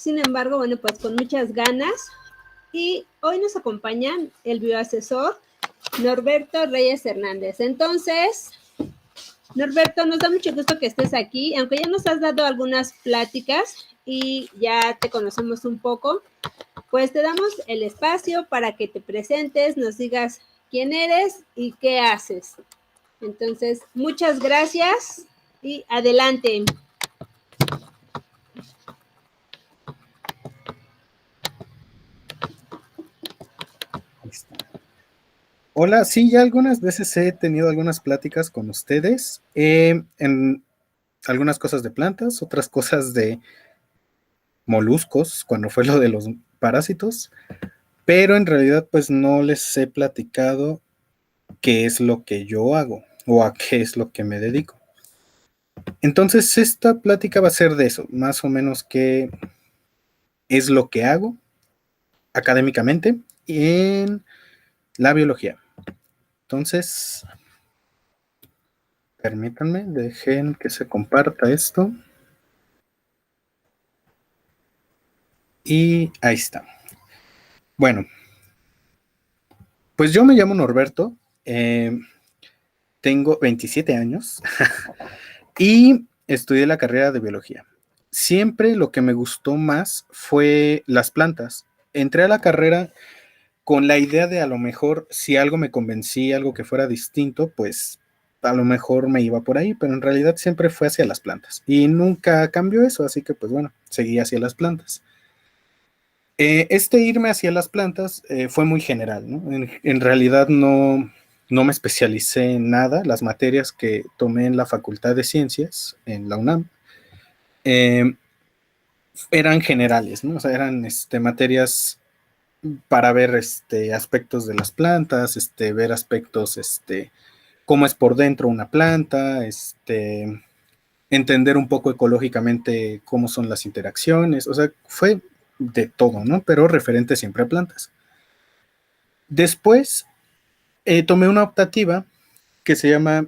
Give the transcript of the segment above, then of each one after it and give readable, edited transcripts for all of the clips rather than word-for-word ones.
sin embargo, bueno, pues con muchas ganas. Y hoy nos acompañan el bioasesor Norberto Reyes Hernández. Entonces, Norberto, nos da mucho gusto que estés aquí, aunque ya nos has dado algunas pláticas y ya te conocemos un poco, pues te damos el espacio para que te presentes, nos digas quién eres y qué haces. Entonces, muchas gracias y adelante. Hola, sí, ya algunas veces he tenido algunas pláticas con ustedes en algunas cosas de plantas, otras cosas de moluscos, cuando fue lo de los parásitos, pero en realidad pues no les he platicado qué es lo que yo hago o a qué es lo que me dedico. Entonces esta plática va a ser de eso, más o menos qué es lo que hago académicamente en la biología. Entonces, permítanme, dejen que se comparta esto. Y ahí está. Bueno, pues yo me llamo Norberto, tengo 27 años y estudié la carrera de biología. Siempre lo que me gustó más fue las plantas. Entré a la carrera con la idea de a lo mejor si algo me convencía, algo que fuera distinto, pues a lo mejor me iba por ahí, pero en realidad siempre fue hacia las plantas y nunca cambió eso, así que pues bueno, seguí hacia las plantas. Este irme hacia las plantas fue muy general, ¿no? En realidad no me especialicé en nada. Las materias que tomé en la Facultad de Ciencias, en la UNAM, eran generales, ¿no? O sea, eran materias para ver aspectos de las plantas, ver aspectos, cómo es por dentro una planta, entender un poco ecológicamente cómo son las interacciones, o sea, fue de todo, ¿no? Pero referente siempre a plantas. Después tomé una optativa que se llama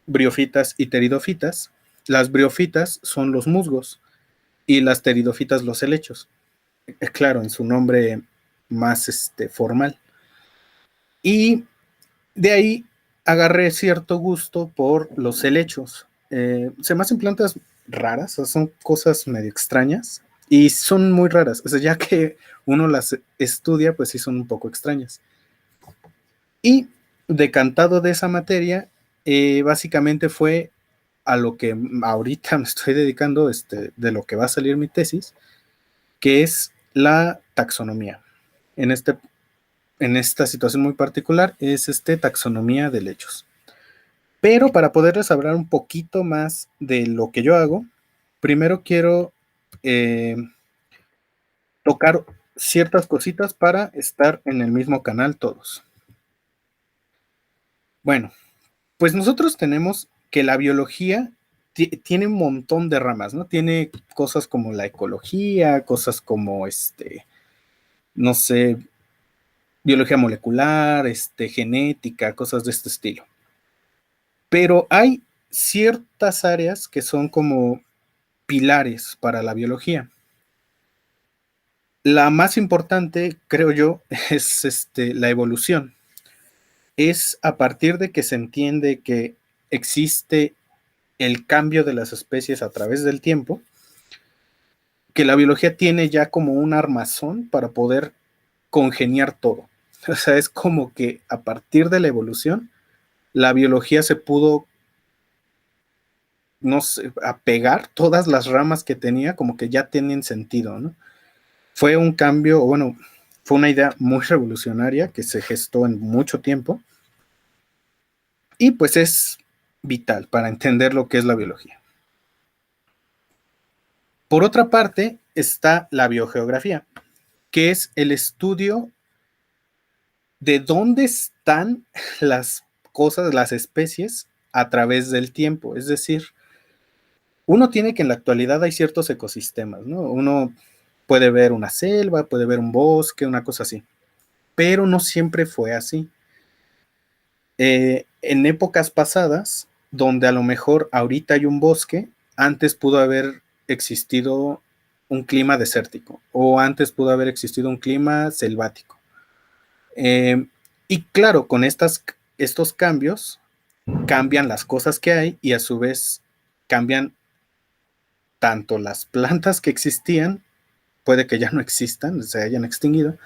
briofitas y pteridofitas. Las briofitas son los musgos y las pteridofitas los helechos. Claro, en su nombre más formal. Y de ahí agarré cierto gusto por los helechos. Se me hacen plantas raras, o sea, son cosas medio extrañas y son muy raras. O sea, ya que uno las estudia, pues sí son un poco extrañas. Y decantado de esa materia, básicamente fue a lo que ahorita me estoy dedicando, de lo que va a salir mi tesis, que es la taxonomía. En esta situación muy particular es taxonomía de helechos. Pero para poderles hablar un poquito más de lo que yo hago, primero quiero tocar ciertas cositas para estar en el mismo canal todos. Bueno, pues nosotros tenemos que la biología tiene un montón de ramas, ¿no? Tiene cosas como la ecología, cosas como no sé, biología molecular, genética, cosas de este estilo. Pero hay ciertas áreas que son como pilares para la biología. La más importante, creo yo, es la evolución. Es a partir de que se entiende que existe el cambio de las especies a través del tiempo, que la biología tiene ya como un armazón para poder congeniar todo. O sea, es como que a partir de la evolución, la biología se pudo, no sé, apegar todas las ramas que tenía, como que ya tienen sentido, ¿no? Fue un cambio, bueno, fue una idea muy revolucionaria que se gestó en mucho tiempo y pues es vital para entender lo que es la biología. Por otra parte, está la biogeografía, que es el estudio de dónde están las cosas, las especies a través del tiempo. Es decir, uno tiene que en la actualidad hay ciertos ecosistemas, ¿no? Uno puede ver una selva, puede ver un bosque, una cosa así, pero no siempre fue así. En épocas pasadas, donde a lo mejor ahorita hay un bosque, antes pudo haber existido un clima desértico o antes pudo haber existido un clima selvático. Y claro, con estos cambios cambian las cosas que hay y a su vez cambian tanto las plantas que existían, puede que ya no existan, se hayan extinguido,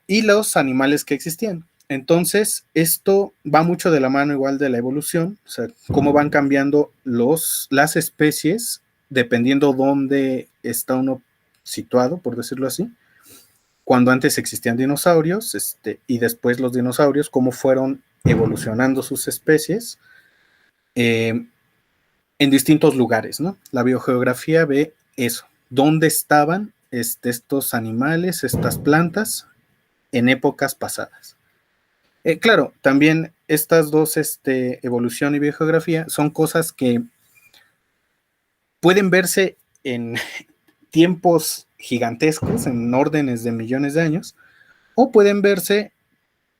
y los animales que existían. Entonces, esto va mucho de la mano igual de la evolución, o sea, cómo van cambiando las especies dependiendo dónde está uno situado, por decirlo así. Cuando antes existían dinosaurios, y después los dinosaurios, cómo fueron evolucionando sus especies en distintos lugares, ¿no? La biogeografía ve eso, dónde estaban estos animales, estas plantas en épocas pasadas. Claro, también estas dos, evolución y biogeografía, son cosas que pueden verse en tiempos gigantescos, en órdenes de millones de años, o pueden verse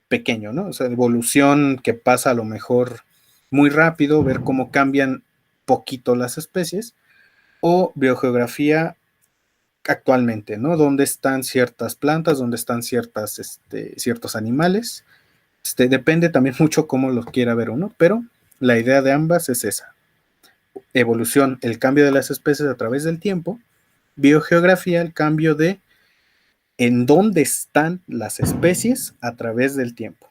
pequeño, ¿no? O sea, evolución que pasa a lo mejor muy rápido, ver cómo cambian poquito las especies, o biogeografía actualmente, ¿no? Dónde están ciertas plantas, dónde están ciertos animales. Depende también mucho cómo lo quiera ver uno, pero la idea de ambas es esa. Evolución, el cambio de las especies a través del tiempo. Biogeografía, el cambio de en dónde están las especies a través del tiempo.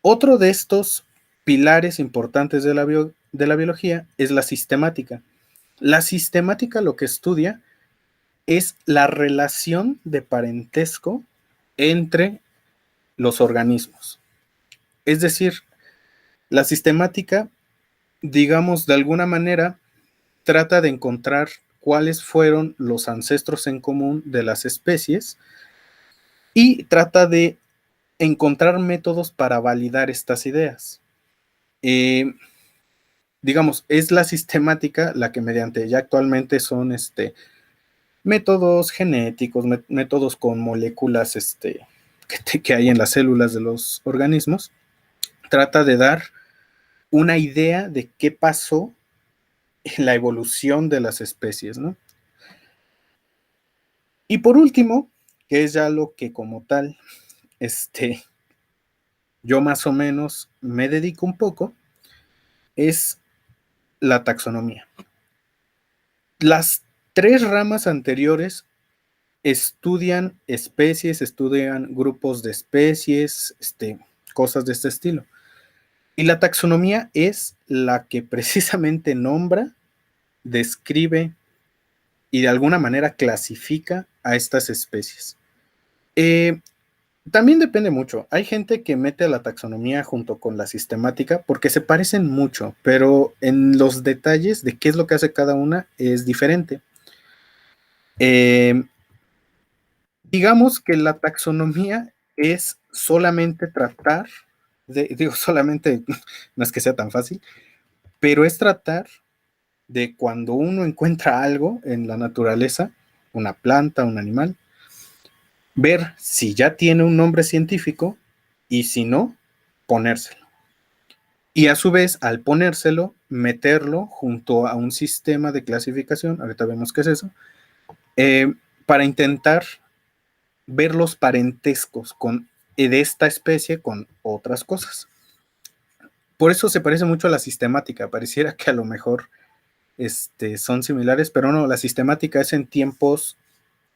Otro de estos pilares importantes de la biología es la sistemática. La sistemática lo que estudia es la relación de parentesco entre los organismos. Es decir, la sistemática, digamos, de alguna manera, trata de encontrar cuáles fueron los ancestros en común de las especies y trata de encontrar métodos para validar estas ideas. Digamos, es la sistemática la que mediante ya actualmente son métodos genéticos, métodos con moléculas que hay en las células de los organismos, trata de dar una idea de qué pasó en la evolución de las especies, ¿no? Y por último, que es ya lo que como tal, yo más o menos me dedico un poco, es la taxonomía. Las tres ramas anteriores estudian especies, estudian grupos de especies, cosas de este estilo. Y la taxonomía es la que precisamente nombra, describe y de alguna manera clasifica a estas especies. También depende mucho. Hay gente que mete a la taxonomía junto con la sistemática porque se parecen mucho, pero en los detalles de qué es lo que hace cada una es diferente. Digamos que la taxonomía es solamente tratar, digo solamente, no es que sea tan fácil, pero es tratar de cuando uno encuentra algo en la naturaleza, una planta, un animal, ver si ya tiene un nombre científico y si no, ponérselo. Y a su vez, al ponérselo, meterlo junto a un sistema de clasificación, ahorita vemos qué es eso, para intentar ver los parentescos de esta especie con otras cosas. Por eso se parece mucho a la sistemática, pareciera que a lo mejor son similares, pero no, la sistemática es en tiempos,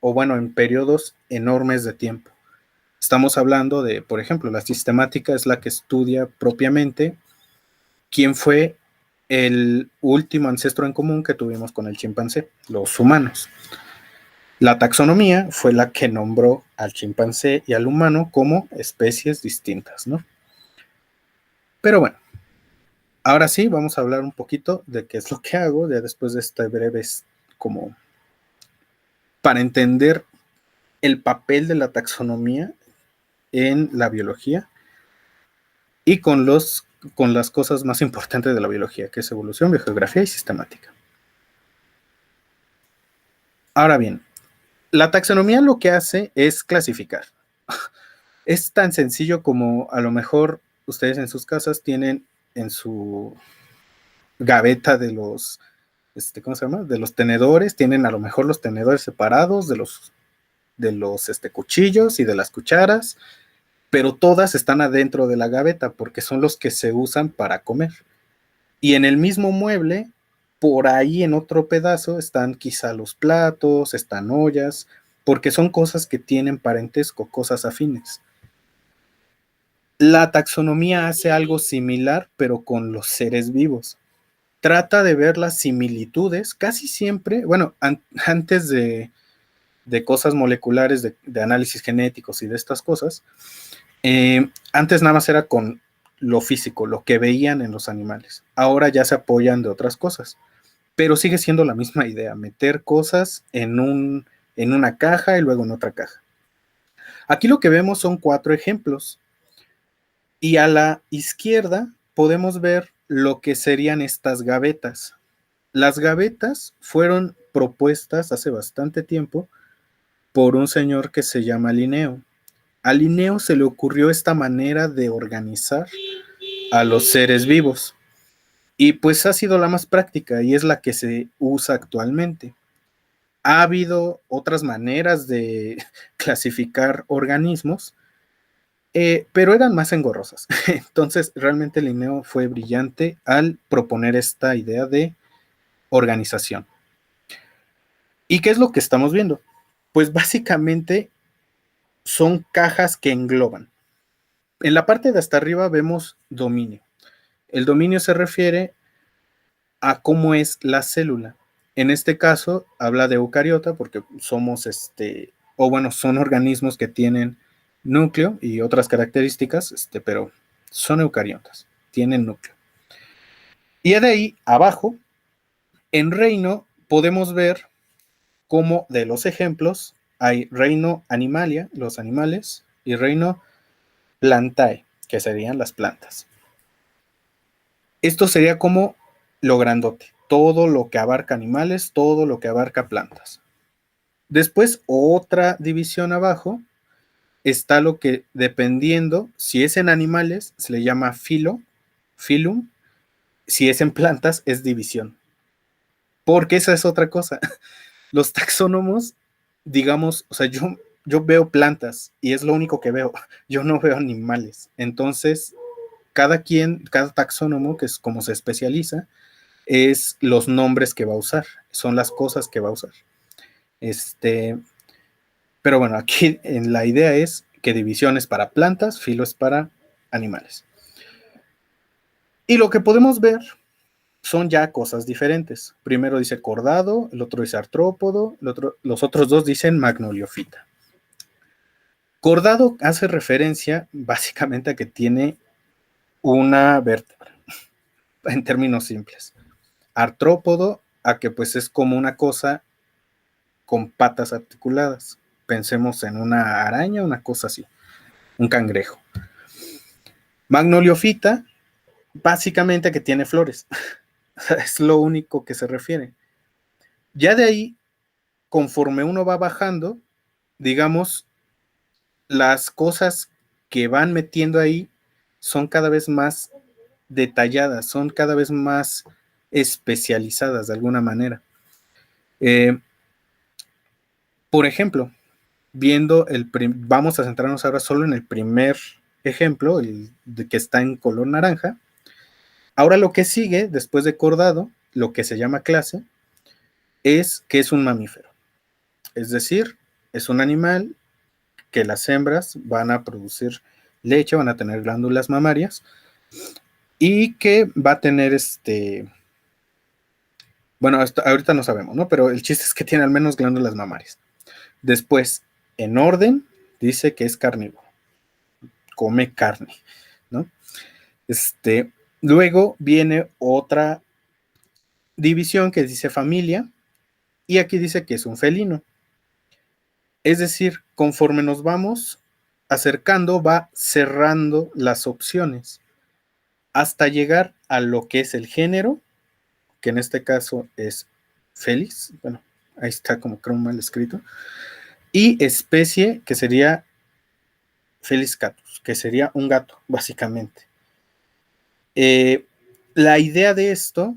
o bueno, en periodos enormes de tiempo. Estamos hablando de, por ejemplo, la sistemática es la que estudia propiamente quién fue el último ancestro en común que tuvimos con el chimpancé, los humanos. La taxonomía fue la que nombró al chimpancé y al humano como especies distintas, ¿no? Pero bueno, ahora sí vamos a hablar un poquito de qué es lo que hago, ya después de esta breve como para entender el papel de la taxonomía en la biología y con las cosas más importantes de la biología, que es evolución, biogeografía y sistemática. Ahora bien, la taxonomía lo que hace es clasificar. Es tan sencillo como a lo mejor ustedes en sus casas tienen en su gaveta de los ¿cómo se llama? De los tenedores, tienen a lo mejor los tenedores separados de los cuchillos y de las cucharas, pero todas están adentro de la gaveta porque son los que se usan para comer. Y en el mismo mueble, por ahí en otro pedazo, están quizá los platos, están ollas, porque son cosas que tienen parentesco, cosas afines. La taxonomía hace algo similar, pero con los seres vivos. Trata de ver las similitudes, casi siempre, bueno, antes de cosas moleculares, de análisis genéticos y de estas cosas, antes nada más era con lo físico, lo que veían en los animales. Ahora ya se apoyan de otras cosas, pero sigue siendo la misma idea, meter cosas en una caja y luego en otra caja. Aquí lo que vemos son 4 ejemplos. Y a la izquierda podemos ver lo que serían estas gavetas. Las gavetas fueron propuestas hace bastante tiempo por un señor que se llama Linneo. A Linneo se le ocurrió esta manera de organizar a los seres vivos. Y pues ha sido la más práctica y es la que se usa actualmente. Ha habido otras maneras de clasificar organismos, pero eran más engorrosas. Entonces, realmente Linneo fue brillante al proponer esta idea de organización. ¿Y qué es lo que estamos viendo? Pues básicamente son cajas que engloban. En la parte de hasta arriba vemos dominio. El dominio se refiere a cómo es la célula. En este caso, habla de eucariota porque somos, o bueno, son organismos que tienen núcleo y otras características, pero son eucariotas, tienen núcleo. Y de ahí, abajo, en reino, podemos ver cómo de los ejemplos hay reino animalia, los animales, y reino plantae, que serían las plantas. Esto sería como lo grandote, todo lo que abarca animales, todo lo que abarca plantas. Después, otra división abajo, está lo que, dependiendo, si es en animales, se le llama filo, filum, si es en plantas, es división. Porque esa es otra cosa. Los taxónomos, digamos, o sea, yo veo plantas y es lo único que veo. Yo no veo animales. Entonces, cada taxónomo, que es como se especializa, es los nombres que va a usar, son las cosas que va a usar. Pero bueno, aquí la idea es que división es para plantas, filo es para animales. Y lo que podemos ver son ya cosas diferentes. Primero dice cordado, el otro dice artrópodo, los otros dos dicen magnoliofita. Cordado hace referencia básicamente a que tiene una vértebra, en términos simples. Artrópodo a que pues es como una cosa con patas articuladas. Pensemos en una araña, una cosa así, un cangrejo. Magnoliofita, básicamente a que tiene flores. Es lo único que se refiere. Ya de ahí, conforme uno va bajando, digamos, las cosas que van metiendo ahí son cada vez más detalladas, son cada vez más especializadas de alguna manera. Por ejemplo, vamos a centrarnos ahora solo en el primer ejemplo, el de que está en color naranja. Ahora lo que sigue, después de cordado, lo que se llama clase, es que es un mamífero. Es decir, es un animal que las hembras van a producir leche, van a tener glándulas mamarias y que va a tener bueno, ahorita no sabemos, ¿no? Pero el chiste es que tiene al menos glándulas mamarias. Después, en orden, dice que es carnívoro, come carne, ¿no? Luego viene otra división que dice familia y aquí dice que es un felino. Es decir, conforme nos vamos acercando, va cerrando las opciones hasta llegar a lo que es el género, que en este caso es Felis, bueno, ahí está como creo mal escrito, y especie, que sería Felis catus, que sería un gato, básicamente. La idea de esto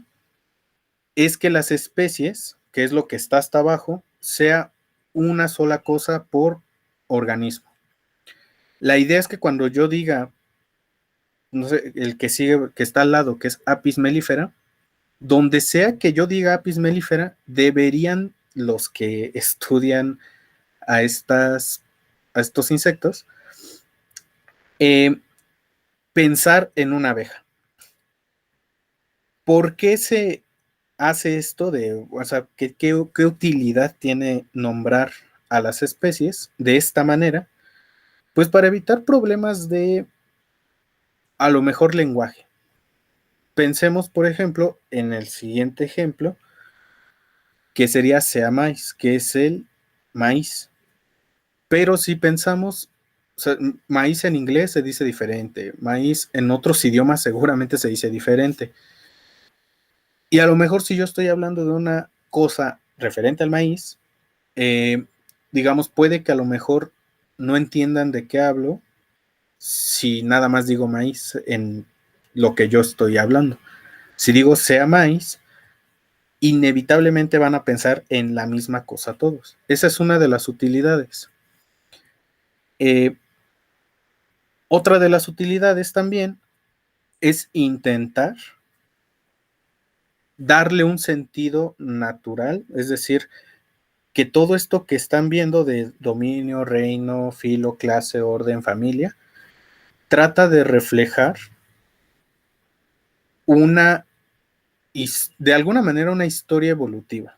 es que las especies, que es lo que está hasta abajo, sea una sola cosa por organismo. La idea es que cuando yo diga, no sé, el que sigue, que está al lado, que es Apis mellifera, donde sea que yo diga Apis mellifera, deberían los que estudian a, a estos insectos pensar en una abeja. ¿Por qué se hace esto de, o sea, qué utilidad tiene nombrar a las especies de esta manera? Pues para evitar problemas de, a lo mejor, lenguaje. Pensemos, por ejemplo, en el siguiente ejemplo, que sería sea maíz, que es el maíz. Pero si pensamos, o sea, maíz en inglés se dice diferente, maíz en otros idiomas seguramente se dice diferente. Y a lo mejor si yo estoy hablando de una cosa referente al maíz, digamos, puede que a lo mejor no entiendan de qué hablo si nada más digo maíz en lo que yo estoy hablando. Si digo sea maíz, inevitablemente van a pensar en la misma cosa todos. Esa es una de las utilidades. Otra de las utilidades también es intentar darle un sentido natural, es decir, que todo esto que están viendo de dominio, reino, filo, clase, orden, familia, trata de reflejar una, de alguna manera, una historia evolutiva.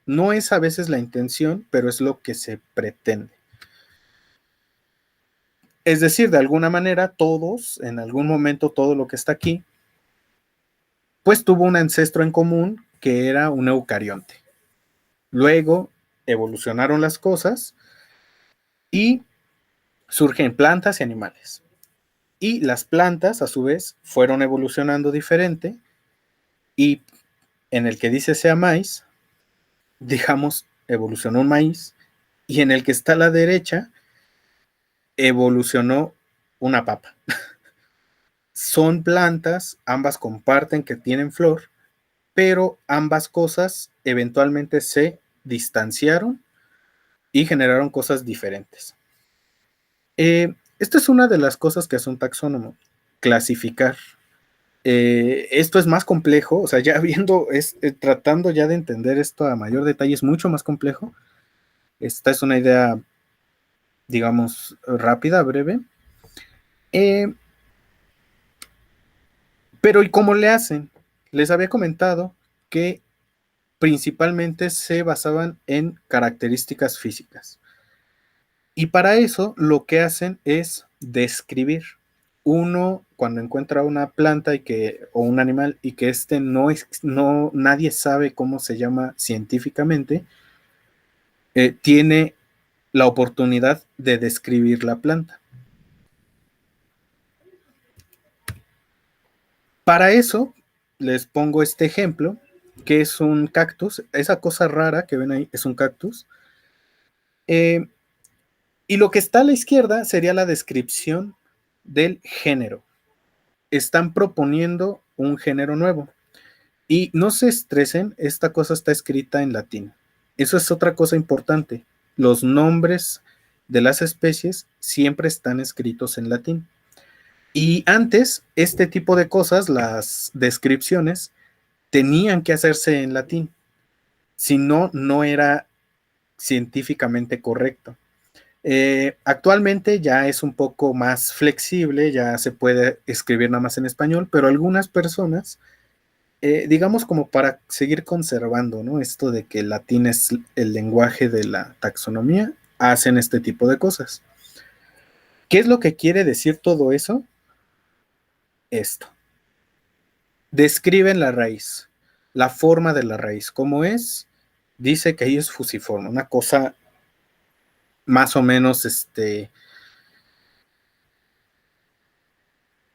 No es a veces la intención, pero es lo que se pretende. Es decir, de alguna manera, todos, en algún momento, todo lo que está aquí, pues tuvo un ancestro en común que era un eucarionte. Luego evolucionaron las cosas y surgen plantas y animales. Y las plantas, a su vez, fueron evolucionando diferente y en el que dice sea maíz, digamos, evolucionó un maíz y en el que está a la derecha, evolucionó una papa. Son plantas, ambas comparten que tienen flor, pero ambas cosas eventualmente se distanciaron y generaron cosas diferentes. Esta es una de las cosas que hace un taxónomo, clasificar. Esto es más complejo, o sea, ya viendo, tratando ya de entender esto a mayor detalle, es mucho más complejo. Esta es una idea, digamos, rápida, breve. Pero ¿y cómo le hacen? Les había comentado que principalmente se basaban en características físicas. Y para eso lo que hacen es describir. Uno, cuando encuentra una planta o un animal y que nadie sabe cómo se llama científicamente, tiene la oportunidad de describir la planta. Para eso, les pongo este ejemplo, que es un cactus. Esa cosa rara que ven ahí es un cactus. Y lo que está a la izquierda sería la descripción del género. Están proponiendo un género nuevo. Y no se estresen, esta cosa está escrita en latín. Eso es otra cosa importante. Los nombres de las especies siempre están escritos en latín. Y antes, este tipo de cosas, las descripciones, tenían que hacerse en latín. Si no, no era científicamente correcto. Actualmente ya es un poco más flexible, ya se puede escribir nada más en español, pero algunas personas, digamos como para seguir conservando, ¿no? Esto de que el latín es el lenguaje de la taxonomía, hacen este tipo de cosas. ¿Qué es lo que quiere decir todo eso? Esto. Describen la raíz, la forma de la raíz, cómo es, dice que ahí es fusiforme, una cosa más o menos,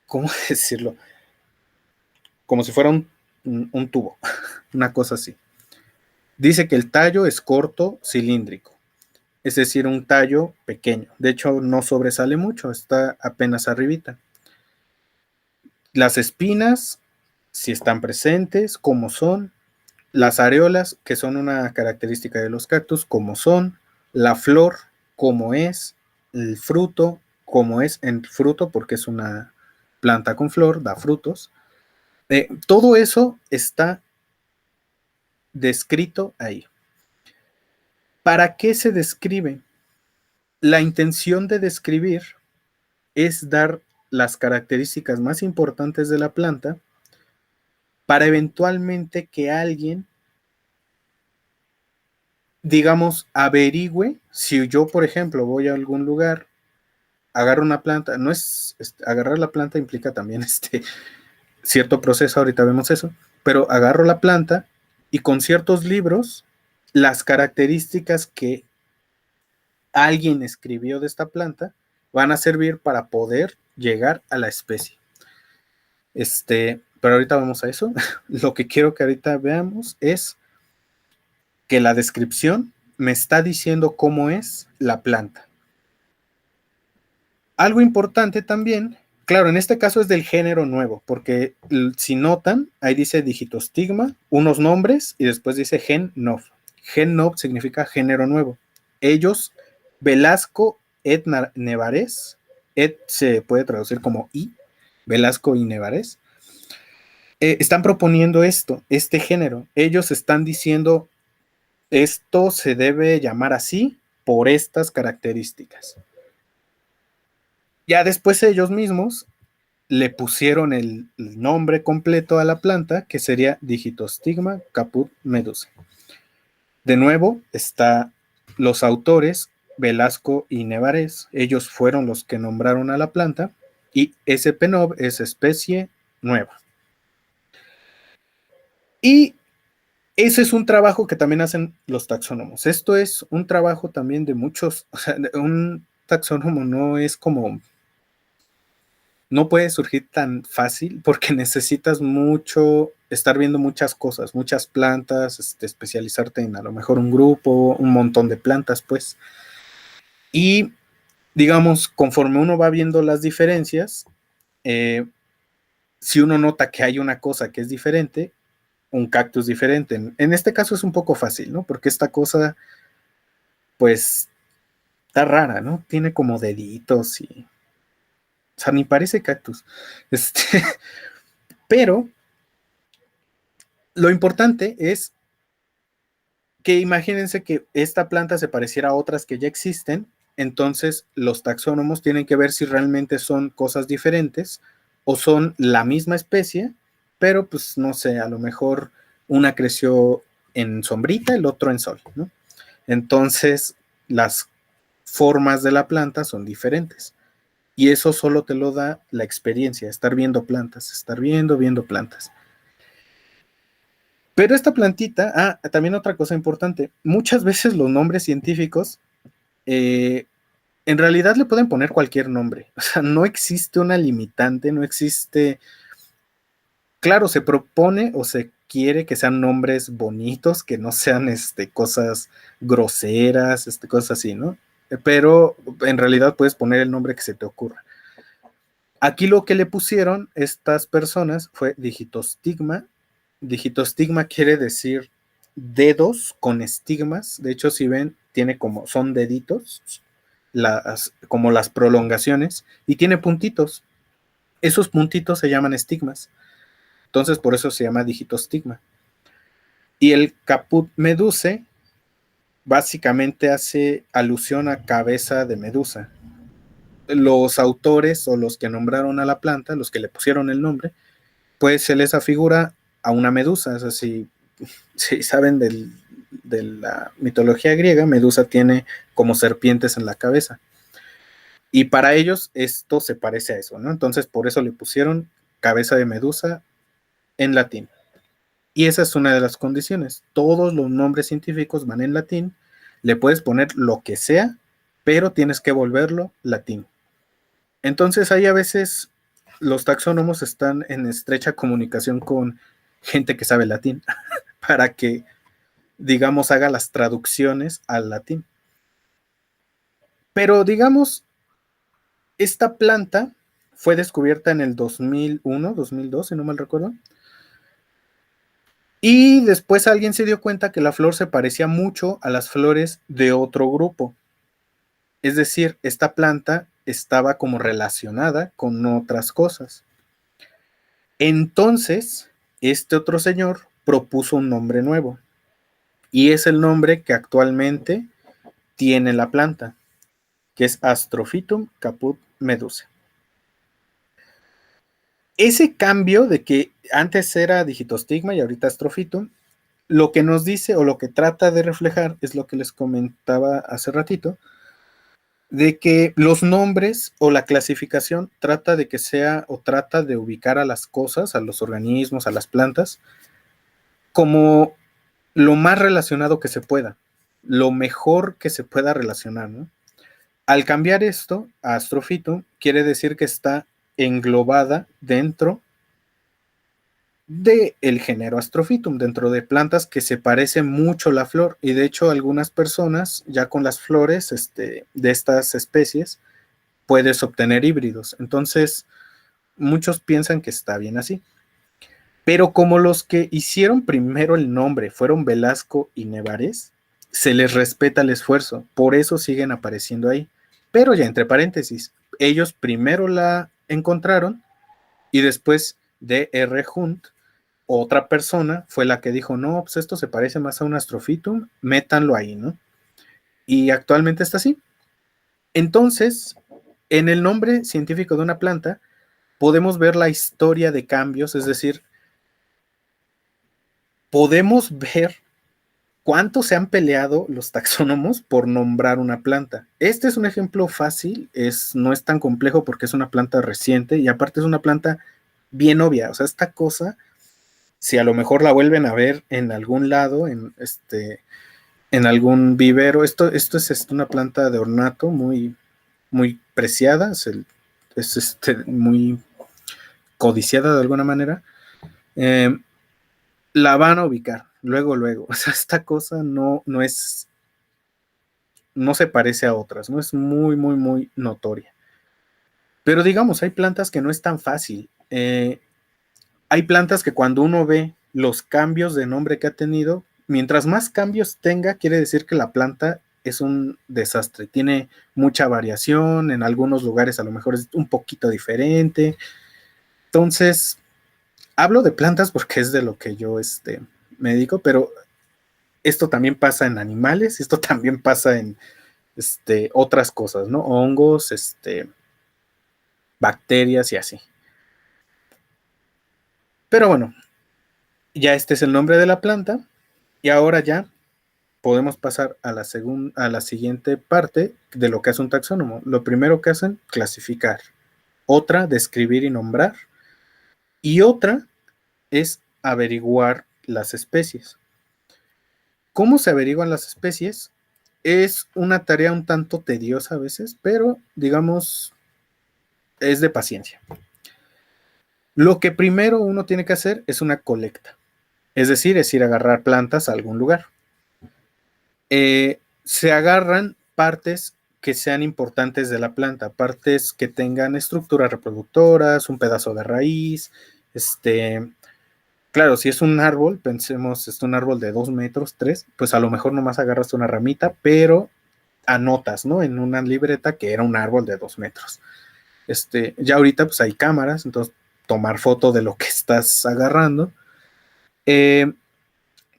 ¿cómo decirlo? Como si fuera un tubo, una cosa así. Dice que el tallo es corto, cilíndrico, es decir, un tallo pequeño. De hecho, no sobresale mucho, está apenas arribita. Las espinas, si están presentes, cómo son, las areolas, que son una característica de los cactus, como son, la flor, como es, el fruto, como es en fruto, porque es una planta con flor, da frutos. Todo eso está descrito ahí. ¿Para qué se describe? La intención de describir es dar las características más importantes de la planta para eventualmente que alguien, digamos, averigüe si yo, por ejemplo, voy a algún lugar, agarro una planta, no es, agarrar la planta implica también cierto proceso, ahorita vemos eso, pero agarro la planta y con ciertos libros, las características que alguien escribió de esta planta van a servir para poder llegar a la especie. Pero ahorita vamos a eso. Lo que quiero que ahorita veamos es que la descripción me está diciendo cómo es la planta. Algo importante también, claro, en este caso es del género nuevo, porque si notan, ahí dice digitostigma, unos nombres y después dice gen nov. Gen nov significa género nuevo. Ellos, Velasco et Nevares, et se puede traducir como y, Velasco y Nevares, están proponiendo este género. Ellos están diciendo, esto se debe llamar así por estas características. Ya después ellos mismos le pusieron el nombre completo a la planta, que sería Digitostigma caput medusa. De nuevo, está los autores, Velasco y Nevares. Ellos fueron los que nombraron a la planta, y SP-NOV es especie nueva. Y ese es un trabajo que también hacen los taxónomos. Esto es un trabajo también de muchos, o sea, un taxónomo no es como, no puede surgir tan fácil porque necesitas mucho, estar viendo muchas cosas, muchas plantas, especializarte en a lo mejor un grupo, un montón de plantas, pues. Y digamos, conforme uno va viendo las diferencias, si uno nota que hay una cosa que es diferente, un cactus diferente. En este caso es un poco fácil, ¿no? Porque esta cosa, pues, está rara, ¿no? Tiene como deditos y... O sea, ni parece cactus. Pero lo importante es que imagínense que esta planta se pareciera a otras que ya existen, entonces los taxónomos tienen que ver si realmente son cosas diferentes o son la misma especie, pero pues no sé, a lo mejor una creció en sombrita, el otro en sol, ¿no? Entonces las formas de la planta son diferentes. Y eso solo te lo da la experiencia, estar viendo plantas, estar viendo plantas. Pero esta plantita, también otra cosa importante, muchas veces los nombres científicos, en realidad le pueden poner cualquier nombre, o sea, no existe una limitante, no existe, claro, se propone o se quiere que sean nombres bonitos, que no sean cosas groseras, cosas así, ¿no? Pero en realidad puedes poner el nombre que se te ocurra. Aquí lo que le pusieron estas personas fue digitostigma. Digitostigma quiere decir dedos con estigmas. De hecho, si ven, tiene como, son deditos, como las prolongaciones, y tiene puntitos. Esos puntitos se llaman estigmas. Entonces, por eso se llama digitostigma. Y el caput meduse básicamente hace alusión a cabeza de medusa. Los autores o los que nombraron a la planta, los que le pusieron el nombre, pues se les afigura a una medusa. Es así, si saben de la mitología griega, Medusa tiene como serpientes en la cabeza. Y para ellos esto se parece a eso, ¿no? Entonces por eso le pusieron cabeza de Medusa en latín. Y esa es una de las condiciones. Todos los nombres científicos van en latín. Le puedes poner lo que sea, pero tienes que volverlo latín. Entonces ahí a veces los taxónomos están en estrecha comunicación con gente que sabe latín para que, digamos, haga las traducciones al latín. Pero, digamos, esta planta fue descubierta en el 2001, 2002, si no mal recuerdo. Y después alguien se dio cuenta que la flor se parecía mucho a las flores de otro grupo. Es decir, esta planta estaba como relacionada con otras cosas. Entonces, este otro señor propuso un nombre nuevo. Y es el nombre que actualmente tiene la planta, que es Astrophytum caput medusae. Ese cambio de que antes era Digitostigma y ahorita Astrophytum, lo que nos dice o lo que trata de reflejar es lo que les comentaba hace ratito, de que los nombres o la clasificación trata de que sea o trata de ubicar a las cosas, a los organismos, a las plantas, como lo más relacionado que se pueda, lo mejor que se pueda relacionar, ¿no? Al cambiar esto a Astrophytum, quiere decir que está englobada dentro del género Astrophytum, dentro de plantas que se parece mucho la flor, y de hecho algunas personas ya con las flores de estas especies puedes obtener híbridos. Entonces, muchos piensan que está bien así. Pero como los que hicieron primero el nombre fueron Velasco y Nevares, se les respeta el esfuerzo, por eso siguen apareciendo ahí. Pero ya entre paréntesis, ellos primero la encontraron y después D.R. Hunt, otra persona, fue la que dijo, no, pues esto se parece más a un Astrophytum, métanlo ahí, ¿no? Y actualmente está así. Entonces, en el nombre científico de una planta, podemos ver la historia de cambios, es decir, podemos ver cuánto se han peleado los taxónomos por nombrar una planta. Este es un ejemplo fácil, no es tan complejo porque es una planta reciente y aparte es una planta bien obvia. O sea, esta cosa, si a lo mejor la vuelven a ver en algún lado, en algún vivero, esto es una planta de ornato muy, muy preciada, es muy codiciada de alguna manera. La van a ubicar luego, luego. O sea, esta cosa no se parece a otras, ¿no? Es muy, muy, muy notoria. Pero digamos, hay plantas que no es tan fácil. Hay plantas que cuando uno ve los cambios de nombre que ha tenido, mientras más cambios tenga, quiere decir que la planta es un desastre. Tiene mucha variación, en algunos lugares a lo mejor es un poquito diferente. Entonces, hablo de plantas porque es de lo que yo me dedico, pero esto también pasa en animales, esto también pasa en otras cosas, ¿no? Hongos, bacterias y así. Pero bueno, ya este es el nombre de la planta y ahora ya podemos pasar a la siguiente parte de lo que hace un taxónomo. Lo primero que hacen, clasificar. Otra, describir y nombrar. Y otra es averiguar las especies. ¿Cómo se averiguan las especies? Es una tarea un tanto tediosa a veces, pero digamos, es de paciencia. Lo que primero uno tiene que hacer es una colecta, es decir, es ir a agarrar plantas a algún lugar. Se agarran partes que sean importantes de la planta, partes que tengan estructuras reproductoras, un pedazo de raíz, claro, si es un árbol, pensemos, es un árbol de 2 metros, 3, pues a lo mejor nomás agarras una ramita, pero anotas, ¿no? En una libreta que era un árbol de 2 metros. Ya ahorita pues hay cámaras, entonces tomar foto de lo que estás agarrando.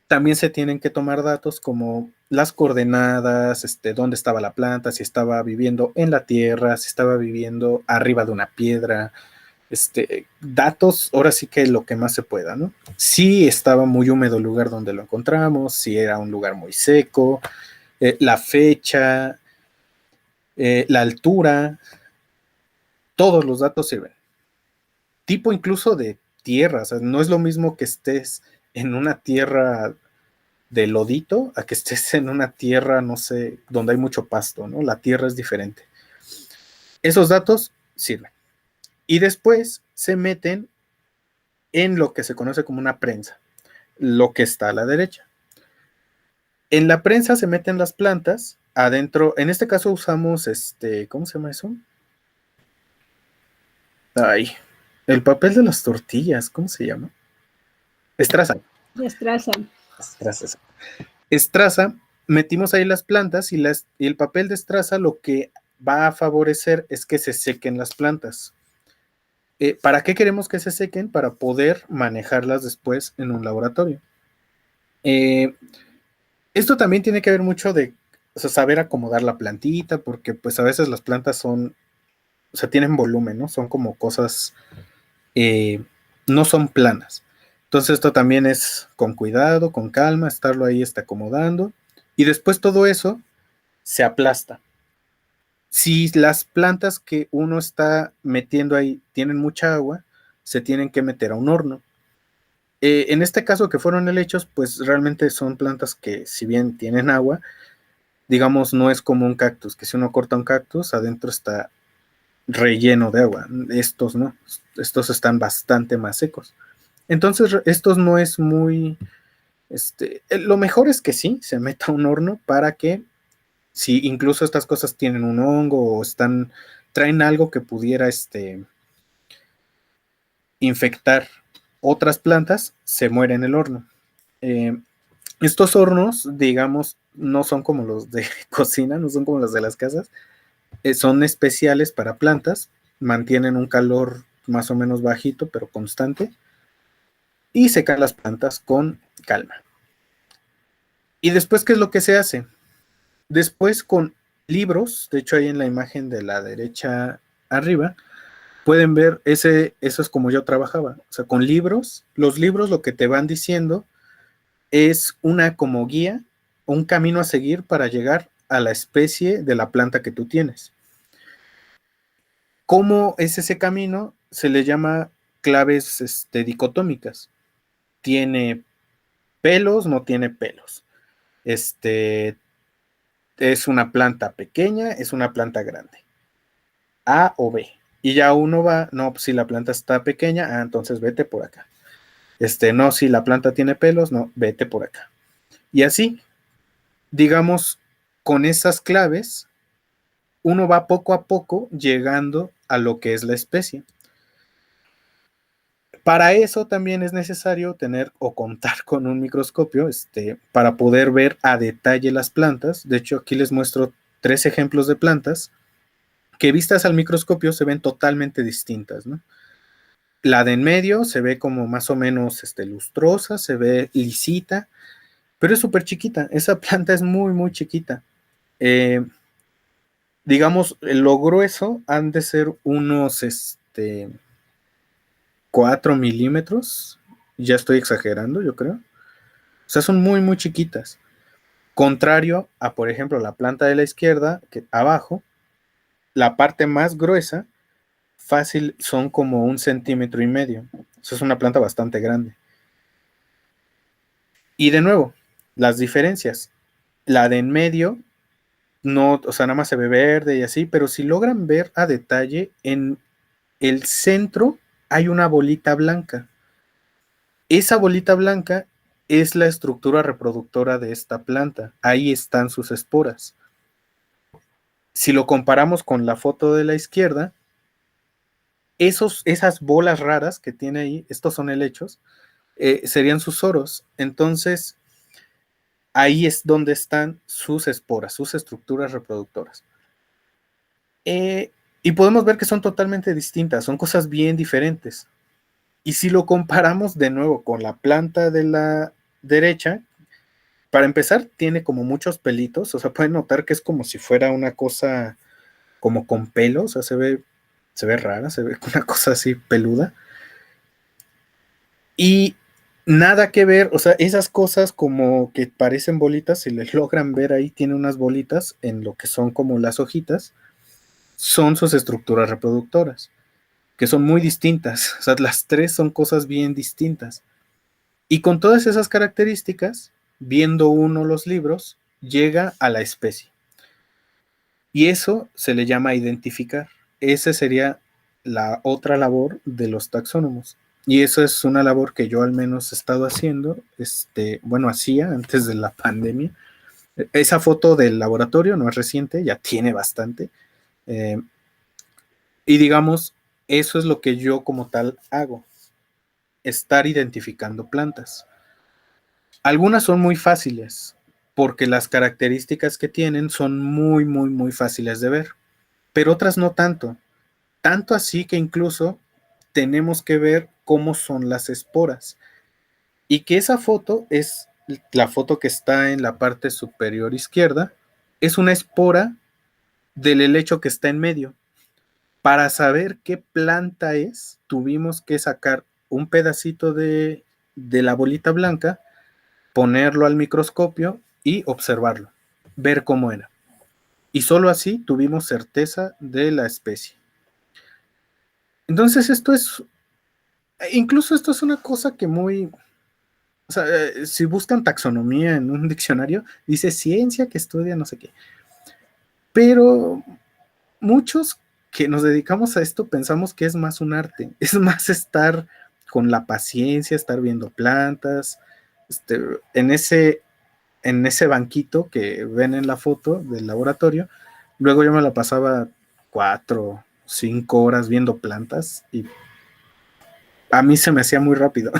También se tienen que tomar datos como las coordenadas, dónde estaba la planta, si estaba viviendo en la tierra, si estaba viviendo arriba de una piedra, datos, ahora sí que lo que más se pueda, ¿no? Si estaba muy húmedo el lugar donde lo encontramos, si era un lugar muy seco, la fecha, la altura, todos los datos sirven. Tipo incluso de tierra, o sea, no es lo mismo que estés en una tierra de lodito a que estés en una tierra, no sé, donde hay mucho pasto, ¿no? La tierra es diferente. Esos datos sirven. Y después se meten en lo que se conoce como una prensa, lo que está a la derecha. En la prensa se meten las plantas, adentro, en este caso usamos ¿cómo se llama eso? Ay, el papel de las tortillas, ¿cómo se llama? Estraza. Destraza. Estraza. Estraza, metimos ahí las plantas y el papel de estraza lo que va a favorecer es que se sequen las plantas. ¿Para qué queremos que se sequen? Para poder manejarlas después en un laboratorio. Esto también tiene que ver mucho de, o sea, saber acomodar la plantita, porque pues a veces las plantas son, o sea, tienen volumen, ¿no? Son como cosas, no son planas. Entonces esto también es con cuidado, con calma, estarlo ahí acomodando. Y después todo eso se aplasta. Si las plantas que uno está metiendo ahí tienen mucha agua, se tienen que meter a un horno. En este caso que fueron helechos, pues realmente son plantas que si bien tienen agua, digamos, no es como un cactus, que si uno corta un cactus, adentro está relleno de agua. Estos no, estos están bastante más secos. Entonces, estos no es muy, lo mejor es que sí, se meta a un horno para que, si incluso estas cosas tienen un hongo o traen algo que pudiera, infectar otras plantas, se muere en el horno. Eh, Estos hornos, digamos, no son como los de cocina, no son como los de las casas, son especiales para plantas, mantienen un calor más o menos bajito, pero constante, y secan las plantas con calma. ¿Y después qué es lo que se hace? Después con libros, de hecho ahí en la imagen de la derecha arriba, pueden ver, eso es como yo trabajaba, o sea, con libros, los libros lo que te van diciendo es una como guía, un camino a seguir para llegar a la especie de la planta que tú tienes. ¿Cómo es ese camino? Se le llama claves dicotómicas. Tiene pelos, no tiene pelos. Es una planta pequeña, es una planta grande. A o B. Y ya uno va, no, pues si la planta está pequeña, entonces vete por acá. No, si la planta tiene pelos, no, vete por acá. Y así, digamos, con esas claves, uno va poco a poco llegando a lo que es la especie. Para eso también es necesario tener o contar con un microscopio para poder ver a detalle las plantas. De hecho, aquí les muestro 3 ejemplos de plantas que vistas al microscopio se ven totalmente distintas, ¿no? La de en medio se ve como más o menos lustrosa, se ve lisita, pero es súper chiquita. Esa planta es muy, muy chiquita. Digamos, lo grueso han de ser unos 4 milímetros. Ya estoy exagerando, yo creo. O sea, son muy, muy chiquitas. Contrario a, por ejemplo, la planta de la izquierda, que abajo, la parte más gruesa, fácil, son como 1,5 centímetros. Eso es una planta bastante grande. Y de nuevo, las diferencias. La de en medio, no, o sea, nada más se ve verde y así, pero si logran ver a detalle, en el centro hay una bolita blanca. Esa bolita blanca es la estructura reproductora de esta planta. Ahí están sus esporas. Si lo comparamos con la foto de la izquierda, esas bolas raras que tiene ahí, estos son helechos, serían sus soros. Entonces, ahí es donde están sus esporas, sus estructuras reproductoras. Y podemos ver que son totalmente distintas, son cosas bien diferentes. Y si lo comparamos de nuevo con la planta de la derecha, para empezar, tiene como muchos pelitos, o sea, pueden notar que es como si fuera una cosa como con pelos, o sea, se ve rara, se ve una cosa así peluda. Y nada que ver, o sea, esas cosas como que parecen bolitas, si les logran ver ahí, tiene unas bolitas en lo que son como las hojitas, son sus estructuras reproductoras, que son muy distintas, o sea, las 3 son cosas bien distintas. Y con todas esas características, viendo uno los libros, llega a la especie. Y eso se le llama identificar. Esa sería la otra labor de los taxónomos. Y eso es una labor que yo al menos he estado haciendo, bueno, hacía antes de la pandemia. Esa foto del laboratorio no es reciente, ya tiene bastante. Eh, y digamos, eso es lo que yo como tal hago, estar identificando plantas. Algunas son muy fáciles, porque las características que tienen son muy, muy, muy fáciles de ver, pero otras no tanto. Tanto así que incluso tenemos que ver cómo son las esporas. Y que esa foto es la foto que está en la parte superior izquierda, es una espora del helecho que está en medio. Para saber qué planta es, tuvimos que sacar un pedacito de la bolita blanca, ponerlo al microscopio y observarlo, ver cómo era. Y solo así tuvimos certeza de la especie. Entonces incluso esto es una cosa que muy, o sea, si buscan taxonomía en un diccionario, dice ciencia que estudia no sé qué. Pero muchos que nos dedicamos a esto pensamos que es más un arte, es más estar con la paciencia, estar viendo plantas, este, en ese, en ese banquito que ven en la foto del laboratorio. Luego yo me la pasaba 4, 5 horas viendo plantas y a mí se me hacía muy rápido,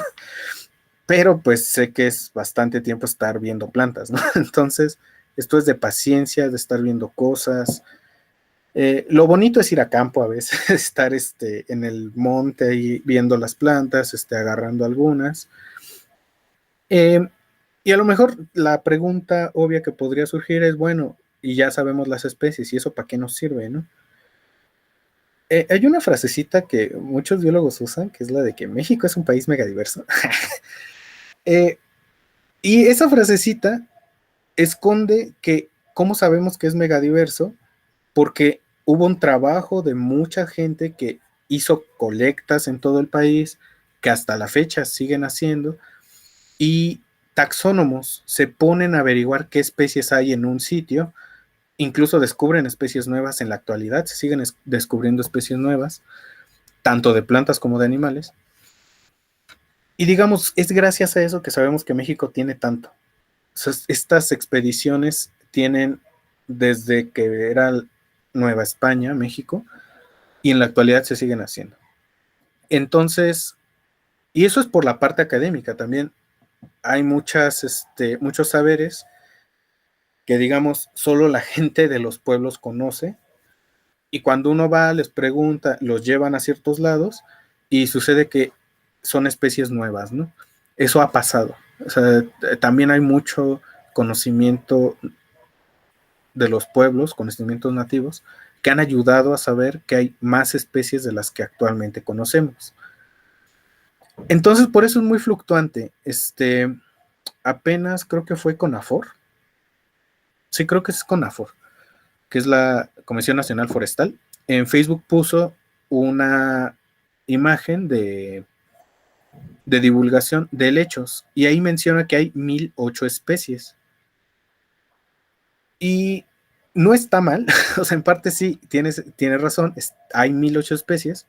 pero pues sé que es bastante tiempo estar viendo plantas, ¿no? Entonces, esto es de paciencia, de estar viendo cosas. Lo bonito es ir a campo a veces, estar en el monte ahí viendo las plantas, agarrando algunas. Eh, y a lo mejor la pregunta obvia que podría surgir es, bueno, y ya sabemos las especies, ¿y eso para qué nos sirve, no? Hay una frasecita que muchos biólogos usan, que es la de que México es un país megadiverso. eh, y esa frasecita esconde que, ¿cómo sabemos que es megadiverso? Porque hubo un trabajo de mucha gente que hizo colectas en todo el país, que hasta la fecha siguen haciendo, y taxónomos se ponen a averiguar qué especies hay en un sitio, incluso descubren especies nuevas en la actualidad, se siguen descubriendo especies nuevas, tanto de plantas como de animales. Y digamos, es gracias a eso que sabemos que México tiene tanto. O sea, estas expediciones tienen desde que era Nueva España, México, y en la actualidad se siguen haciendo. Entonces, y eso es por la parte académica también. Hay muchos saberes que, digamos, solo la gente de los pueblos conoce, y cuando uno va, les pregunta, los llevan a ciertos lados y sucede que son especies nuevas, ¿no? Eso ha pasado. O sea, también hay mucho conocimiento de los pueblos, conocimientos nativos, que han ayudado a saber que hay más especies de las que actualmente conocemos. Entonces, por eso es muy fluctuante. Apenas creo que fue CONAFOR. Sí, creo que es CONAFOR, que es la Comisión Nacional Forestal. En Facebook puso una imagen de divulgación de helechos y ahí menciona que hay 1008 especies. Y no está mal, o sea, en parte sí, tienes razón, hay 1008 especies,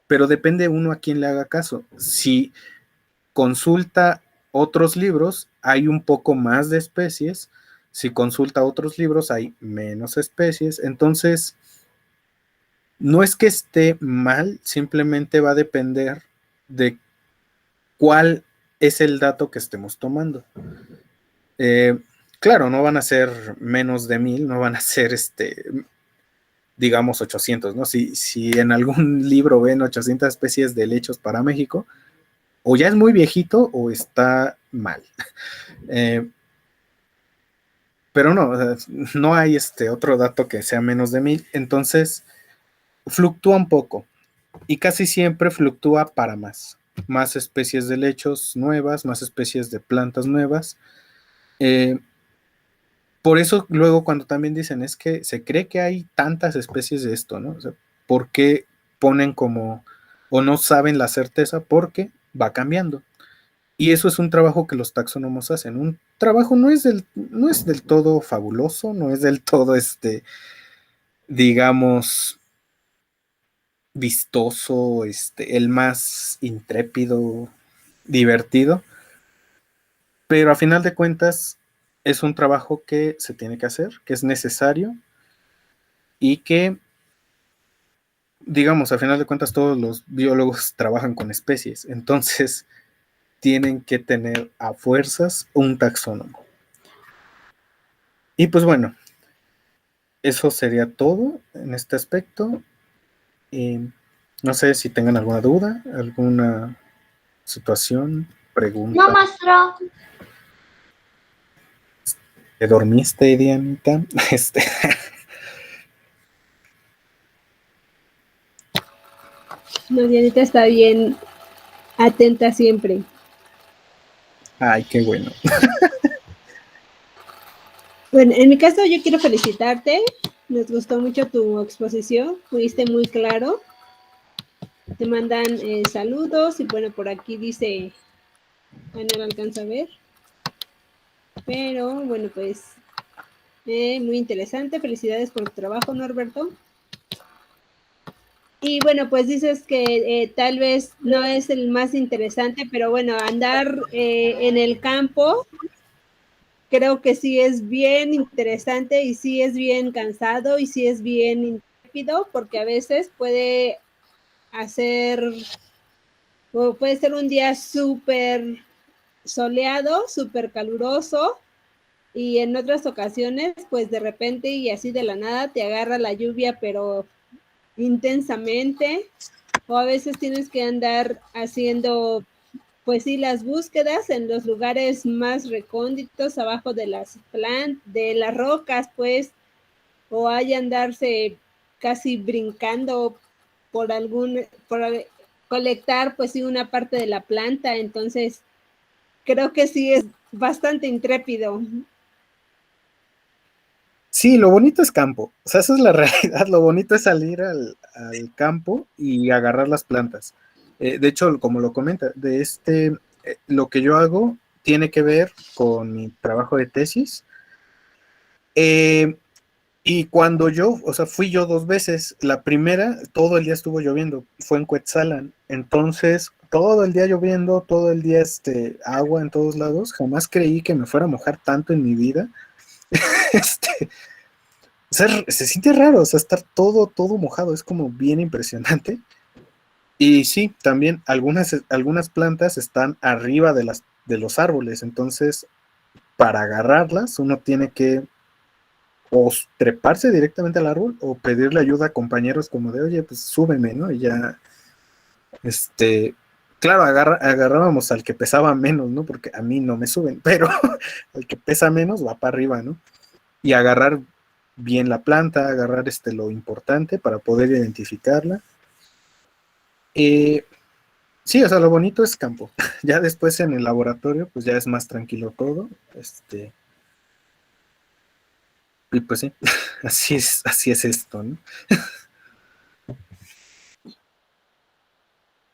pero depende uno a quién le haga caso. Si consulta otros libros, hay un poco más de especies. Si consulta otros libros, hay menos especies. Entonces, no es que esté mal, simplemente va a depender de cuál es el dato que estemos tomando. Eh, claro, no van a ser menos de 1000, no van a ser digamos 800, ¿no? Si en algún libro ven 800 especies de helechos para México, o ya es muy viejito o está mal. Eh, pero no, no hay otro dato que sea menos de 1000, entonces fluctúa un poco y casi siempre fluctúa para más especies de helechos nuevas, más especies de plantas nuevas. Eh, por eso luego cuando también dicen es que se cree que hay tantas especies de esto, ¿no? O sea, ¿por qué ponen como o no saben la certeza? Porque va cambiando. Y eso es un trabajo que los taxónomos hacen. Un trabajo no es del todo fabuloso, no es del todo, digamos, vistoso, el más intrépido, divertido, pero a final de cuentas es un trabajo que se tiene que hacer, que es necesario y que, digamos, a final de cuentas todos los biólogos trabajan con especies, entonces tienen que tener a fuerzas un taxónomo. Y pues bueno, eso sería todo en este aspecto. No sé si tengan alguna duda, alguna situación, pregunta. No, maestro. ¿Te dormiste, Dianita? No, Dianita está bien atenta siempre. Ay, qué bueno. Bueno, en mi caso yo quiero felicitarte. Nos gustó mucho tu exposición. Fuiste muy claro. Te mandan saludos y bueno, por aquí dice, no lo alcanza a ver. Pero bueno, pues muy interesante. Felicidades por tu trabajo, Norberto. Y bueno, pues dices que tal vez no es el más interesante, pero bueno, andar en el campo creo que sí es bien interesante y sí es bien cansado y sí es bien intrépido porque a veces puede hacer, o puede ser un día súper soleado, súper caluroso y en otras ocasiones pues de repente y así de la nada te agarra la lluvia pero intensamente o a veces tienes que andar haciendo pues sí, las búsquedas en los lugares más recónditos, abajo de las de las rocas, pues, o hay andarse casi brincando por por colectar, pues sí, una parte de la planta. Entonces, creo que sí es bastante intrépido. Sí, lo bonito es campo. O sea, esa es la realidad. Lo bonito es salir al campo y agarrar las plantas. De hecho, como lo comenta, lo que yo hago tiene que ver con mi trabajo de tesis. Y cuando o sea, fui yo 2 veces. La primera, todo el día estuvo lloviendo, fue en Cuetzalan. Entonces, todo el día lloviendo, todo el día agua en todos lados. Jamás creí que me fuera a mojar tanto en mi vida. Este, o sea, se siente raro, o sea, estar todo mojado, es como bien impresionante. Y sí, también algunas plantas están arriba de los árboles, entonces para agarrarlas uno tiene que o treparse directamente al árbol o pedirle ayuda a compañeros como de, oye, pues súbeme, ¿no? Y ya, claro, agarrábamos al que pesaba menos, ¿no? Porque a mí no me suben, pero el que pesa menos va para arriba, ¿no? Y agarrar bien la planta, agarrar lo importante para poder identificarla. Sí, o sea, lo bonito es campo. Ya después en el laboratorio, pues ya es más tranquilo todo. Y pues sí, así es esto, ¿no?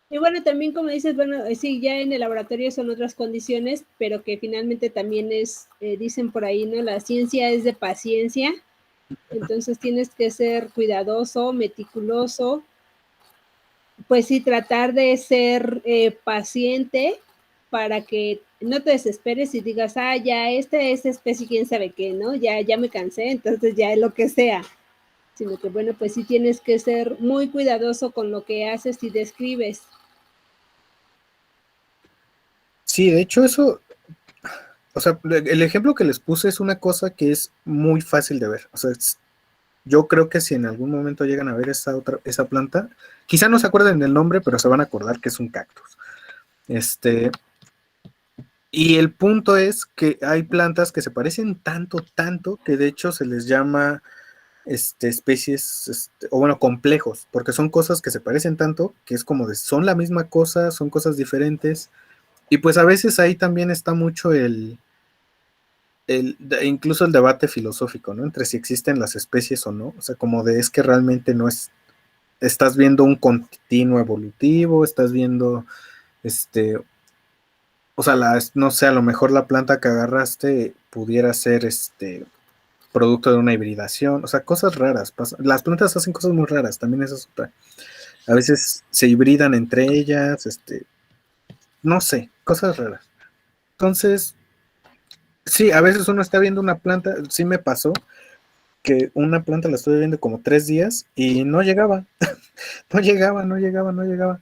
Y bueno, también como dices, bueno, sí, ya en el laboratorio son otras condiciones, pero que finalmente también es, dicen por ahí, ¿no? La ciencia es de paciencia, entonces tienes que ser cuidadoso, meticuloso, pues sí, tratar de ser paciente para que no te desesperes y digas, ah, ya, esta es especie, quién sabe qué, ¿no? Ya me cansé, entonces ya es lo que sea. Sino que, bueno, pues sí tienes que ser muy cuidadoso con lo que haces y describes. Sí, de hecho eso, o sea, el ejemplo que les puse es una cosa que es muy fácil de ver. O sea, yo creo que si en algún momento llegan a ver esa planta, quizá no se acuerden del nombre, pero se van a acordar que es un cactus. Y el punto es que hay plantas que se parecen tanto, que de hecho se les llama especies, o bueno, complejos, porque son cosas que se parecen tanto, que es como son la misma cosa, son cosas diferentes. Y pues a veces ahí también está mucho incluso el debate filosófico, ¿no? Entre si existen las especies o no. O sea, como es que realmente no estás viendo un continuo evolutivo, estás viendo, o sea, no sé, a lo mejor la planta que agarraste pudiera ser, producto de una hibridación, o sea, cosas raras. Las plantas hacen cosas muy raras, también eso es otra. A veces se hibridan entre ellas, no sé, cosas raras. Entonces, sí, a veces uno está viendo una planta, sí me pasó que una planta la estuve viendo como 3 días y no llegaba, no llegaba.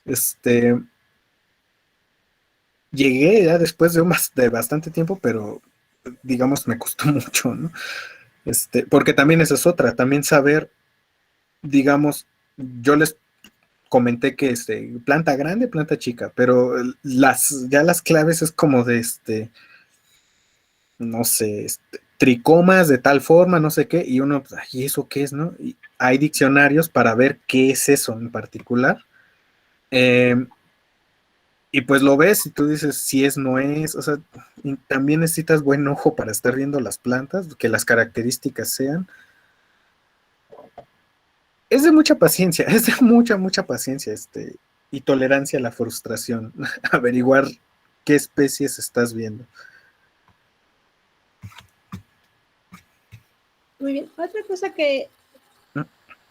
Este, llegué ya después de bastante tiempo, pero digamos me costó mucho, ¿no? Porque también esa es otra, también saber, digamos, yo les comenté que planta grande, planta chica, pero ya las claves es como de no sé, tricomas de tal forma, no sé qué, y uno, pues, ay, ¿eso qué es, no? Y hay diccionarios para ver qué es eso en particular. Y pues lo ves y tú dices si es, no es, o sea, y también necesitas buen ojo para estar viendo las plantas, que las características sean. Es de mucha paciencia, es de mucha, mucha paciencia, y tolerancia a la frustración, averiguar qué especies estás viendo. Muy bien. Otra cosa que,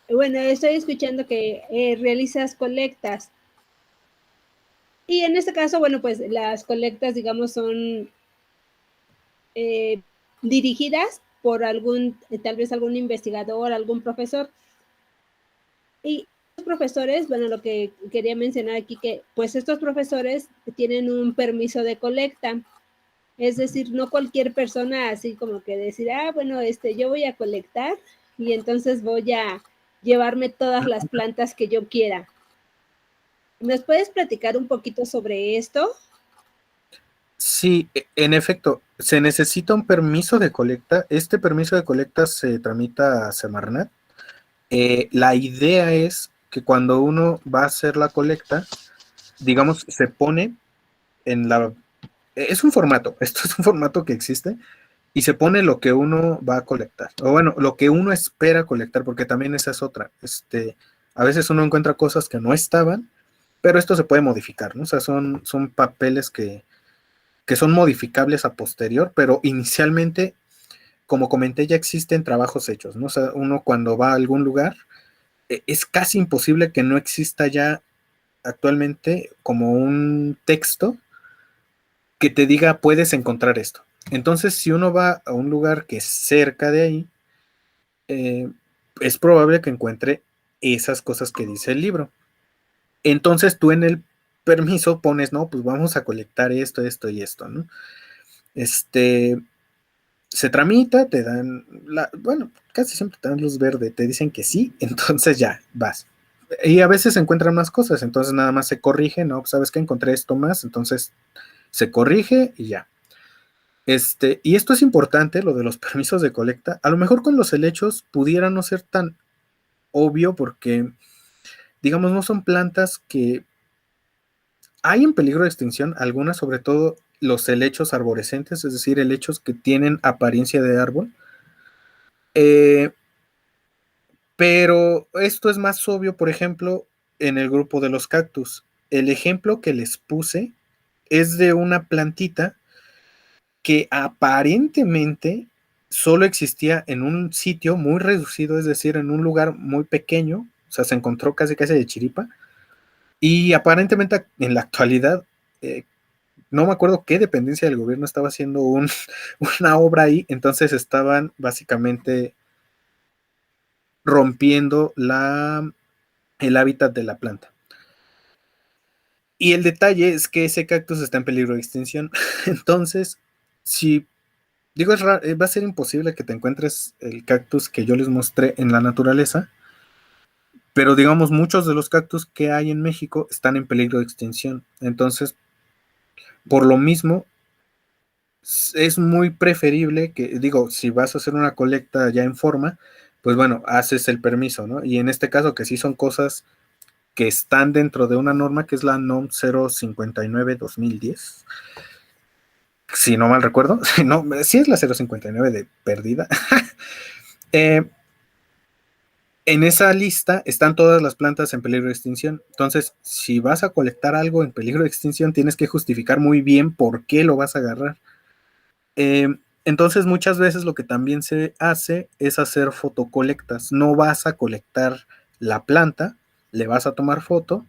bueno, estoy escuchando que realizas colectas. Y en este caso, bueno, pues las colectas, digamos, son eh, dirigidas por algún, tal vez algún investigador, algún profesor. Y los profesores, bueno, lo que quería mencionar aquí, que pues estos profesores tienen un permiso de colecta. Es decir, no cualquier persona así como que decir, ah, bueno, yo voy a colectar y entonces voy a llevarme todas las plantas que yo quiera. ¿Nos puedes platicar un poquito sobre esto? Sí, en efecto, se necesita un permiso de colecta. Este permiso de colecta se tramita a Semarnat. La idea es que cuando uno va a hacer la colecta, digamos, se pone en la... Es un formato, esto es un formato que existe, y se pone lo que uno va a colectar, o bueno, lo que uno espera colectar, porque también esa es otra. A veces uno encuentra cosas que no estaban, pero esto se puede modificar, ¿no? O sea, son papeles que son modificables a posterior, pero inicialmente, como comenté, ya existen trabajos hechos, ¿no? O sea, uno cuando va a algún lugar, es casi imposible que no exista ya actualmente como un texto que te diga puedes encontrar esto. Entonces, si uno va a un lugar que es cerca de ahí, eh, es probable que encuentre esas cosas que dice el libro. Entonces tú en el permiso pones, no, pues vamos a colectar esto, esto y esto, ¿no? Este, Se tramita, te dan, bueno, casi siempre te dan luz verde, te dicen que sí, entonces ya, vas. Y a veces se encuentran más cosas, entonces nada más se corrige, ¿no? ¿Sabes qué? Encontré esto más, entonces se corrige y ya. Y esto es importante, lo de los permisos de colecta. A lo mejor con los helechos pudiera no ser tan obvio porque, digamos, no son plantas que hay en peligro de extinción, algunas, sobre todo los helechos arborescentes, es decir, helechos que tienen apariencia de árbol. Eh, pero esto es más obvio, por ejemplo, en el grupo de los cactus. El ejemplo que les puse es de una plantita que aparentemente solo existía en un sitio muy reducido, es decir, en un lugar muy pequeño, o sea, se encontró casi casi de chiripa, y aparentemente en la actualidad, no me acuerdo qué dependencia del gobierno estaba haciendo una obra ahí, entonces estaban básicamente rompiendo el hábitat de la planta. Y el detalle es que ese cactus está en peligro de extinción. Entonces, si digo, va a ser imposible que te encuentres el cactus que yo les mostré en la naturaleza, pero digamos, muchos de los cactus que hay en México están en peligro de extinción. Entonces, por lo mismo, es muy preferible que, digo, si vas a hacer una colecta ya en forma, pues bueno, haces el permiso, ¿no? Y en este caso, que sí son cosas que están dentro de una norma que es la NOM 059-2010, si no mal recuerdo, no, sí es la 059 de perdida. eh, en esa lista están todas las plantas en peligro de extinción. Entonces, si vas a colectar algo en peligro de extinción, tienes que justificar muy bien por qué lo vas a agarrar. Eh, entonces, muchas veces lo que también se hace es hacer fotocolectas. No vas a colectar la planta, le vas a tomar foto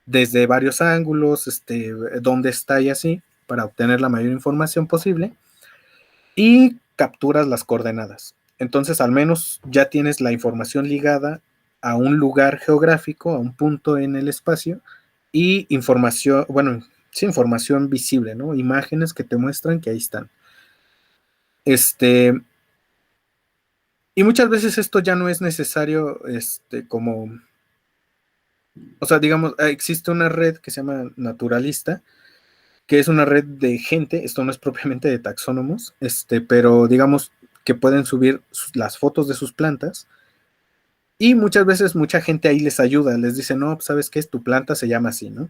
desde varios ángulos, dónde está y así, para obtener la mayor información posible, y capturas las coordenadas. Entonces, al menos ya tienes la información ligada a un lugar geográfico, a un punto en el espacio, y información, bueno, sí, información visible, ¿no? Imágenes que te muestran que ahí están. Y muchas veces esto ya no es necesario, como, o sea, digamos, existe una red que se llama Naturalista, que es una red de gente, esto no es propiamente de taxónomos, pero digamos que pueden subir las fotos de sus plantas y muchas veces mucha gente ahí les ayuda, les dice, no, pues, ¿sabes qué? Tu planta se llama así, ¿no?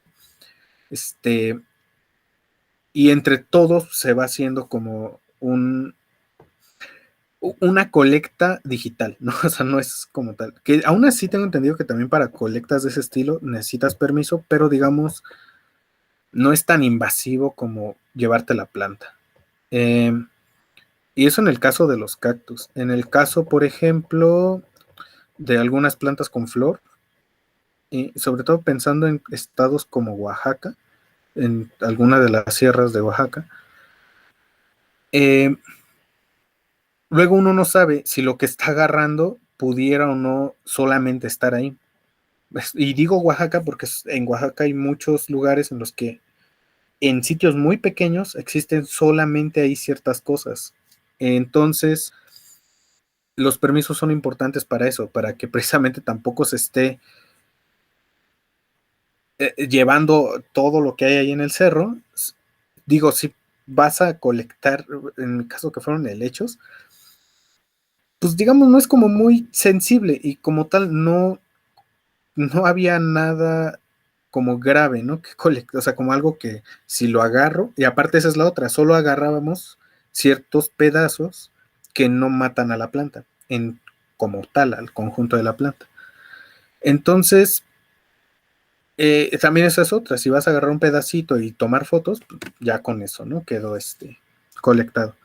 Y entre todos se va haciendo como una colecta digital, ¿no? O sea, no es como tal. Que aún así tengo entendido que también para colectas de ese estilo necesitas permiso, pero digamos, no es tan invasivo como llevarte la planta. Eh, y eso en el caso de los cactus. En el caso, por ejemplo, de algunas plantas con flor, y sobre todo pensando en estados como Oaxaca, en alguna de las sierras de Oaxaca, eh, luego uno no sabe si lo que está agarrando pudiera o no solamente estar ahí. Y digo Oaxaca porque en Oaxaca hay muchos lugares en los que en sitios muy pequeños existen solamente ahí ciertas cosas. Entonces, los permisos son importantes para eso, para que precisamente tampoco se esté llevando todo lo que hay ahí en el cerro. Digo, si vas a colectar, en el caso que fueron helechos, pues digamos, no es como muy sensible y como tal no había nada como grave, ¿no? Que o sea, como algo que si lo agarro, y aparte esa es la otra, solo agarrábamos ciertos pedazos que no matan a la planta, como tal, al conjunto de la planta. Entonces, también esa es otra, si vas a agarrar un pedacito y tomar fotos, pues, ya con eso, ¿no? Quedó colectado.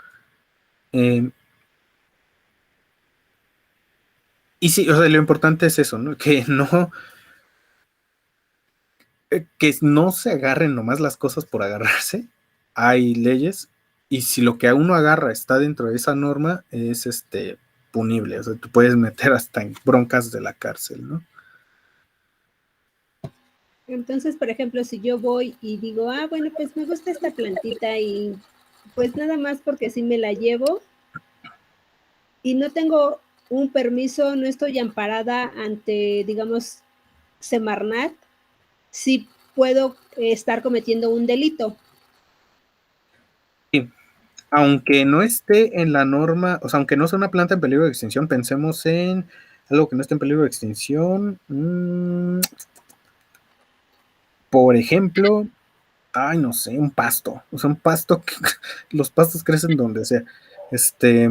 Eh, y sí, o sea, lo importante es eso, ¿no? Que no se agarren nomás las cosas por agarrarse. Hay leyes y si lo que a uno agarra está dentro de esa norma es punible, o sea, tú puedes meter hasta en broncas de la cárcel, ¿no? Entonces, por ejemplo, si yo voy y digo, ah, bueno, pues me gusta esta plantita y pues nada más porque sí me la llevo y no tengo un permiso, no estoy amparada ante, digamos, Semarnat, sí puedo estar cometiendo un delito. Sí, aunque no esté en la norma, o sea, aunque no sea una planta en peligro de extinción, pensemos en algo que no esté en peligro de extinción. Por ejemplo, ay, no sé, un pasto, o sea, un pasto que los pastos crecen donde sea. Este,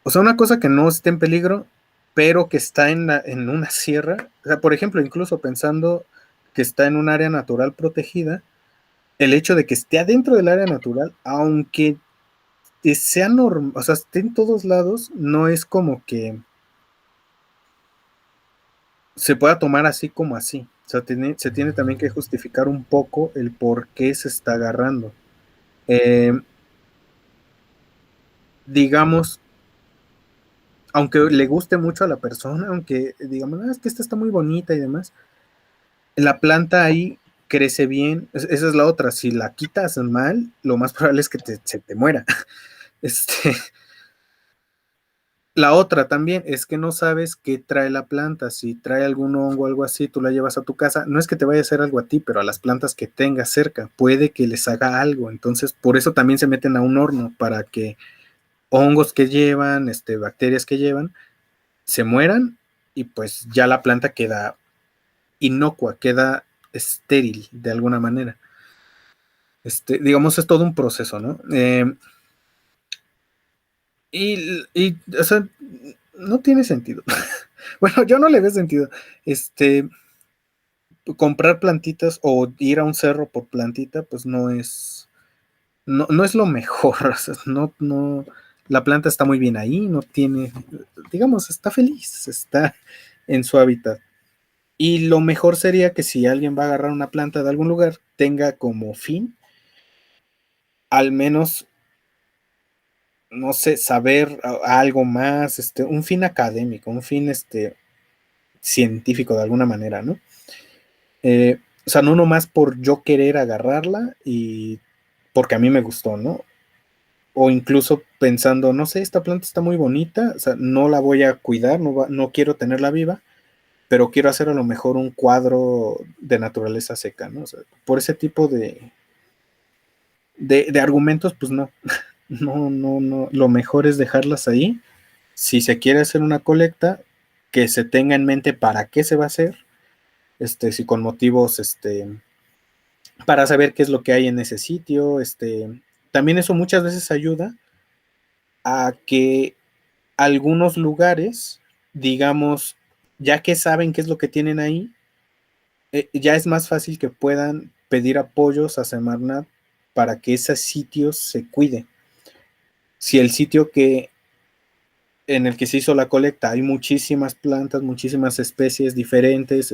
O sea, una cosa que no esté en peligro, pero que está en una sierra. O sea, por ejemplo, incluso pensando que está en un área natural protegida, el hecho de que esté adentro del área natural, aunque sea normal, o sea, esté en todos lados, no es como que se pueda tomar así como así. O sea, se tiene también que justificar un poco el por qué se está agarrando. Eh, digamos, aunque le guste mucho a la persona, aunque digamos, "Ah, es que esta está muy bonita y demás, la planta ahí crece bien, esa es la otra, si la quitas mal, lo más probable es que se te muera. Este, la otra también es que no sabes qué trae la planta, si trae algún hongo o algo así, tú la llevas a tu casa, no es que te vaya a hacer algo a ti, pero a las plantas que tengas cerca, puede que les haga algo, entonces por eso también se meten a un horno, para que hongos que llevan, bacterias que llevan, se mueran y pues ya la planta queda inocua, queda estéril de alguna manera. Digamos, es todo un proceso, ¿no? O sea, no tiene sentido. Bueno, yo no le veo sentido. Comprar plantitas o ir a un cerro por plantita, pues no es lo mejor. O sea, la planta está muy bien ahí, no tiene, digamos, está feliz, está en su hábitat. Y lo mejor sería que si alguien va a agarrar una planta de algún lugar, tenga como fin, al menos no sé, saber algo más, un fin académico, un fin científico de alguna manera, ¿no? O sea, no nomás por yo querer agarrarla y porque a mí me gustó, ¿no? O incluso pensando, no sé, esta planta está muy bonita, o sea, no la voy a cuidar, no quiero tenerla viva, pero quiero hacer a lo mejor un cuadro de naturaleza seca, ¿no? O sea, por ese tipo de argumentos, pues no, no, lo mejor es dejarlas ahí. Si se quiere hacer una colecta, que se tenga en mente para qué se va a hacer, si con motivos, para saber qué es lo que hay en ese sitio, también eso muchas veces ayuda a que algunos lugares, digamos, ya que saben qué es lo que tienen ahí, ya es más fácil que puedan pedir apoyos a Semarnat para que ese sitio se cuide. Si el sitio en el que se hizo la colecta hay muchísimas plantas, muchísimas especies diferentes,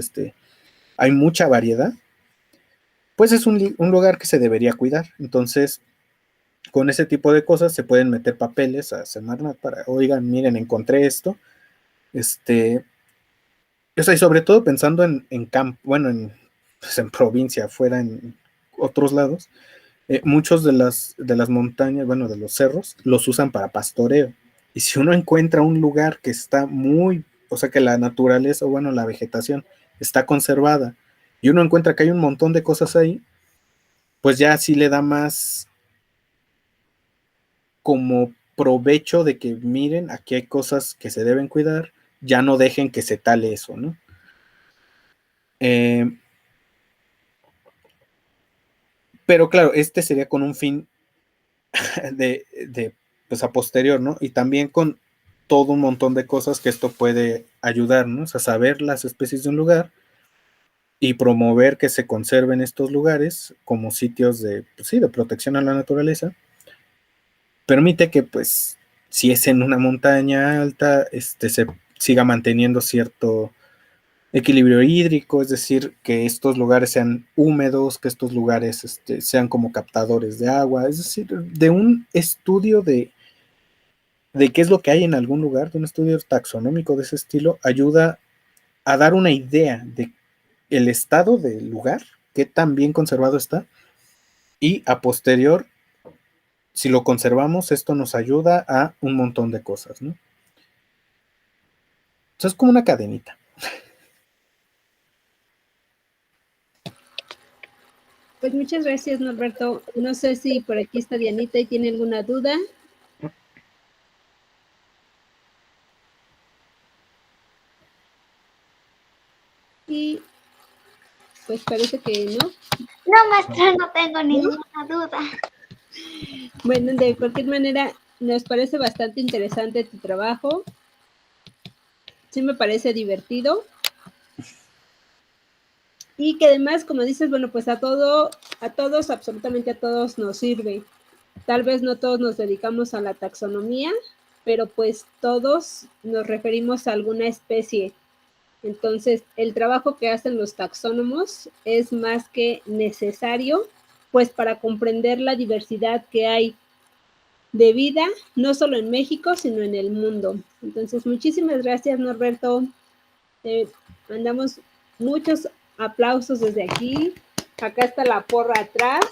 hay mucha variedad, pues es un lugar que se debería cuidar. Entonces, con ese tipo de cosas se pueden meter papeles a Semarnat para, oigan, miren, encontré esto, o sea, y sobre todo pensando en campo, bueno, pues en provincia, fuera en otros lados, muchos de las montañas, bueno, de los cerros, los usan para pastoreo. Y si uno encuentra un lugar que está muy, o sea, que la naturaleza, o bueno, la vegetación está conservada, y uno encuentra que hay un montón de cosas ahí, pues ya sí le da más como provecho de que miren, aquí hay cosas que se deben cuidar, ya no dejen que se tale eso, ¿no? Eh, pero claro, sería con un fin pues a posterior, ¿no? Y también con todo un montón de cosas que esto puede ayudarnos a saber las especies de un lugar y promover que se conserven estos lugares como sitios pues sí, de protección a la naturaleza. Permite que, pues, si es en una montaña alta, se siga manteniendo cierto equilibrio hídrico, es decir, que estos lugares sean húmedos, que estos lugares sean como captadores de agua, es decir, de un estudio de qué es lo que hay en algún lugar, de un estudio taxonómico de ese estilo, ayuda a dar una idea de el estado del lugar, qué tan bien conservado está, y a posterior, si lo conservamos, esto nos ayuda a un montón de cosas, ¿no? Entonces es como una cadenita. Pues muchas gracias, Norberto. No sé si por aquí está Dianita y tiene alguna duda. Y pues parece que no. No, maestra, no tengo ¿No? ninguna duda. Bueno, de cualquier manera, nos parece bastante interesante tu trabajo. Sí me parece divertido. Y que además, como dices, bueno, pues a todos, absolutamente a todos nos sirve. Tal vez no todos nos dedicamos a la taxonomía, pero pues todos nos referimos a alguna especie. Entonces, el trabajo que hacen los taxónomos es más que necesario, pues para comprender la diversidad que hay de vida, no solo en México, sino en el mundo. Entonces, muchísimas gracias, Norberto. Mandamos muchos aplausos desde aquí. Acá está la porra atrás.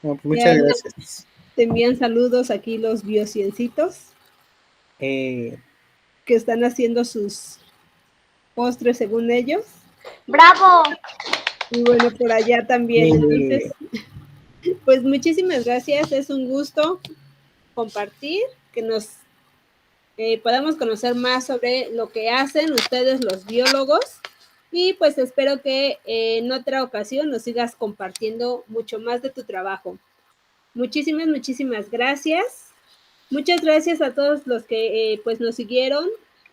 No, pues muchas gracias. Te envían saludos aquí los biociencitos que están haciendo sus postres según ellos. ¡Bravo! Y bueno, por allá también. Entonces, pues muchísimas gracias. Es un gusto compartir, que nos podamos conocer más sobre lo que hacen ustedes los biólogos. Y pues espero que en otra ocasión nos sigas compartiendo mucho más de tu trabajo. Muchísimas gracias. Muchas gracias a todos los que pues nos siguieron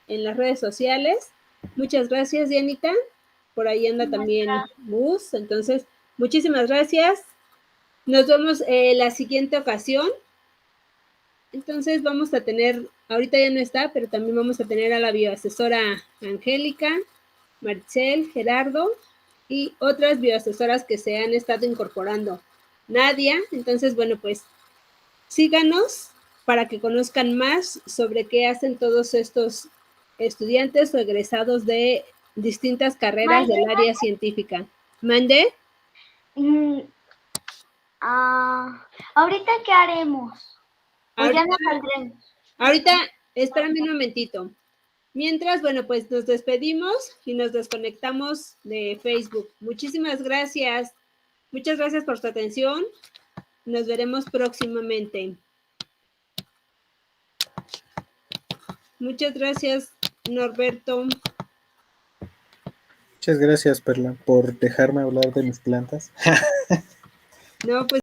en las redes sociales. Muchas gracias, Dianita. Por ahí anda también Mus. Entonces, muchísimas gracias. Nos vemos la siguiente ocasión. Entonces vamos a tener, ahorita ya no está, pero también vamos a tener a la bioasesora Angélica, Marcel, Gerardo y otras bioasesoras que se han estado incorporando. Nadia, entonces bueno, pues síganos para que conozcan más sobre qué hacen todos estos estudiantes o egresados de distintas carreras del área científica. ¿Mande? ¿Ahorita qué haremos? ¿O ya nos Ahorita- saldremos? Ahorita, espérame un momentito. Mientras, bueno, pues nos despedimos y nos desconectamos de Facebook. Muchísimas gracias. Muchas gracias por su atención. Nos veremos próximamente. Muchas gracias, Norberto. Muchas gracias, Perla, por dejarme hablar de mis plantas. No, pues